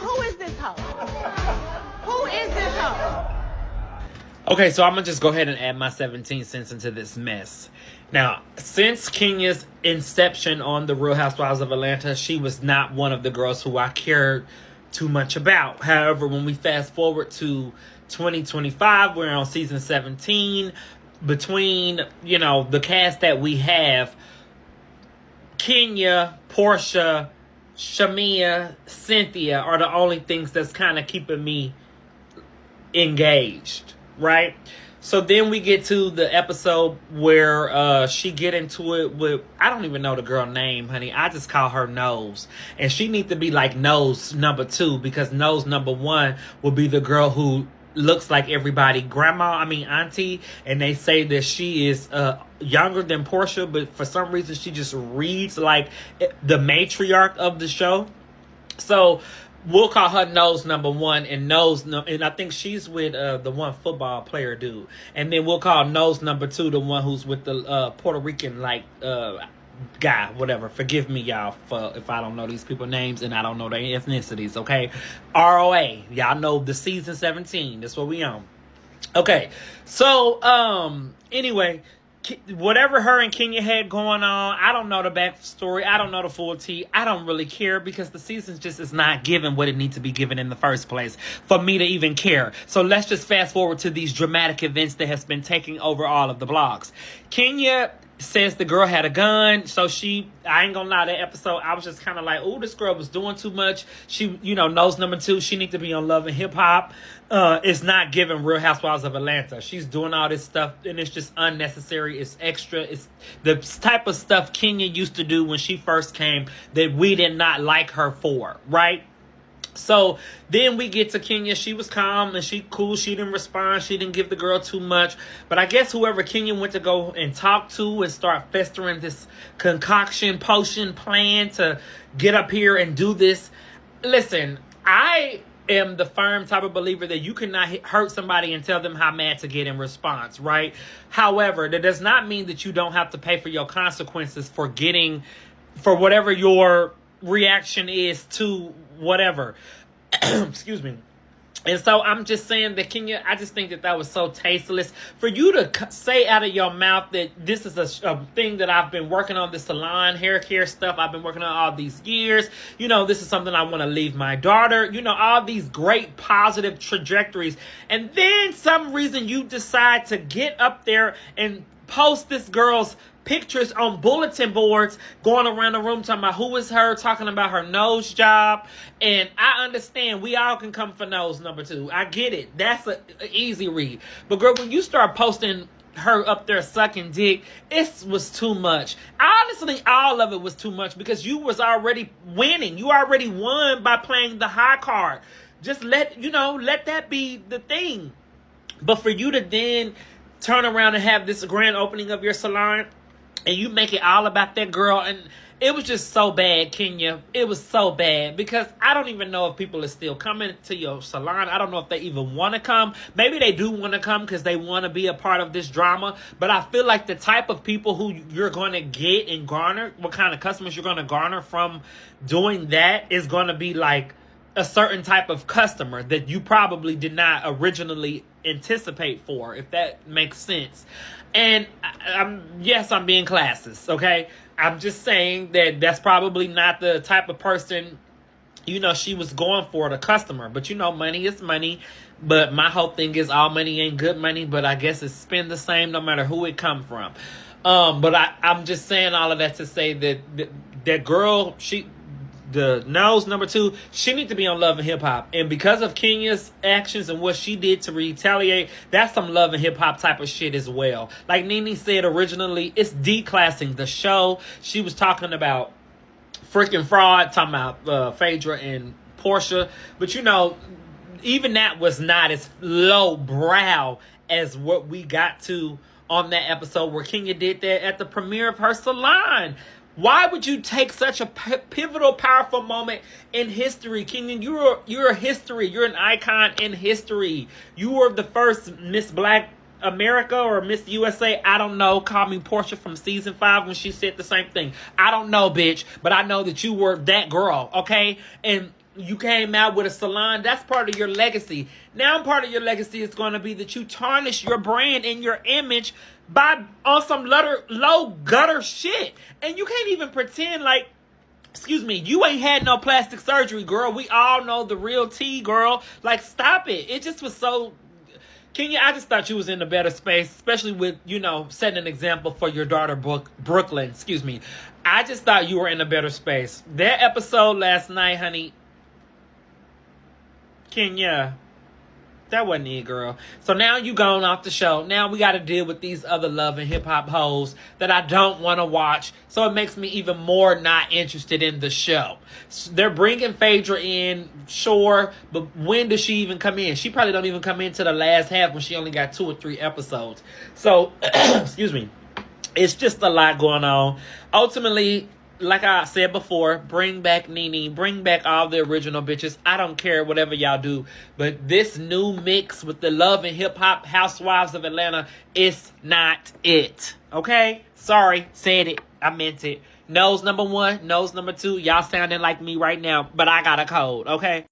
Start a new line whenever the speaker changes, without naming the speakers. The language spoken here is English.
who is this hoe? Who is this hoe?
Okay, so I'm going to just go ahead and add my 17 cents into this mess. Now, since Kenya's inception on The Real Housewives of Atlanta, she was not one of the girls who I cared too much about. However, when we fast forward to 2025, we're on season 17. Between, you know, the cast that we have, Kenya, Portia, Shamia, Cynthia are the only things that's kind of keeping me engaged, right? So then we get to the episode where she get into it with, I don't even know the girl name, honey. I just call her Nose. And she needs to be like Nose number 2, because Nose number 1 will be the girl who looks like everybody auntie, and they say that she is younger than Portia, but for some reason she just reads like the matriarch of the show. So we'll call her Nose number 1, and and I think she's with the one football player dude. And then we'll call Nose number 2 the one who's with the Puerto Rican guy, whatever. Forgive me, y'all, for if I don't know these people's names and I don't know their ethnicities, okay? RHOA. Y'all know the season 17. That's what we on. Okay. So, anyway, whatever her and Kenya had going on, I don't know the backstory. I don't know the full tea. I don't really care, because the season just is not given what it needs to be given in the first place for me to even care. So let's just fast forward to these dramatic events that has been taking over all of the blogs. Kenya says the girl had a gun. So I ain't gonna lie, that episode, I was just kind of like, oh, this girl was doing too much. She, Nose number 2, she needs to be on Love and Hip Hop. It's not giving Real Housewives of Atlanta. She's doing all this stuff, and it's just unnecessary. It's extra. It's the type of stuff Kenya used to do when she first came that we did not like her for, right? So then we get to Kenya. She was calm and she cool. She didn't respond. She didn't give the girl too much. But I guess whoever Kenya went to go and talk to and start festering this concoction, potion plan to get up here and do this. Listen, I am the firm type of believer that you cannot hurt somebody and tell them how mad to get in response, right? However, that does not mean that you don't have to pay for your consequences for whatever your reaction is to whatever. Excuse me. And so I'm just saying that Kenya, I just think that was so tasteless. For you to say out of your mouth that this is a thing that I've been working on, this salon, hair care stuff I've been working on all these years. This is something I want to leave my daughter. All these great positive trajectories. And then some reason you decide to get up there and post this girl's pictures on bulletin boards, going around the room talking about who is her, talking about her nose job. And I understand we all can come for Nose number 2. I get it. That's an easy read. But girl, when you start posting her up there sucking dick, it was too much. Honestly, all of it was too much, because you was already winning. You already won by playing the high card. Just let that be the thing. But for you to then turn around and have this grand opening of your salon, and you make it all about that girl, and it was just so bad, Kenya. It was so bad, because I don't even know if people are still coming to your salon. I don't know if they even want to come. Maybe they do want to come because they want to be a part of this drama. But I feel like the type of people who you're going to get and garner, what kind of customers you're going to garner from doing that, is going to be like a certain type of customer that you probably did not originally anticipate for, if that makes sense. And I'm being classist, okay? I'm just saying that that's probably not the type of person, she was going for, the customer. But, money is money. But my whole thing is all money ain't good money. But I guess it's spend the same no matter who it come from. But I'm just saying all of that to say that girl, the Nose number 2, she needs to be on Love and Hip Hop. And because of Kenya's actions and what she did to retaliate, that's some Love and Hip Hop type of shit as well. Like Nene said originally, it's declassing the show. She was talking about freaking fraud, talking about Phaedra and Portia. But even that was not as low brow as what we got to on that episode where Kenya did that at the premiere of her salon. Why would you take such a pivotal, powerful moment in history? Kenyon, you're a history. You're an icon in history. You were the first Miss Black America or Miss USA. I don't know. Call me Portia from season 5 when she said the same thing. I don't know, bitch. But I know that you were that girl, okay? And You came out with a salon. That's part of your legacy. Now part of your legacy is going to be that you tarnish your brand and your image by on some low gutter shit. And you can't even pretend like, excuse me, you ain't had no plastic surgery, girl. We all know the real tea, girl. Like, stop it. It just was so... Kenya, I just thought you was in a better space, especially with, you know, setting an example for your daughter, Brooklyn. Excuse me. I just thought you were in a better space. That episode last night, honey... Kenya, that wasn't it, girl. So now you gone off the show. Now we got to deal with these other love and hip hop hoes that I don't want to watch. So it makes me even more not interested in the show. They're bringing Phaedra in, sure, but when does she even come in? She probably don't even come into the last half when she only got 2 or 3 episodes. So, excuse me, it's just a lot going on. Ultimately, like I said before, bring back Nene, bring back all the original bitches. I don't care whatever y'all do, but this new mix with the love and hip hop housewives of Atlanta is not it. Okay? Sorry, said it. I meant it. Nose number 1, nose number 2. Y'all sounding like me right now, but I got a cold. Okay?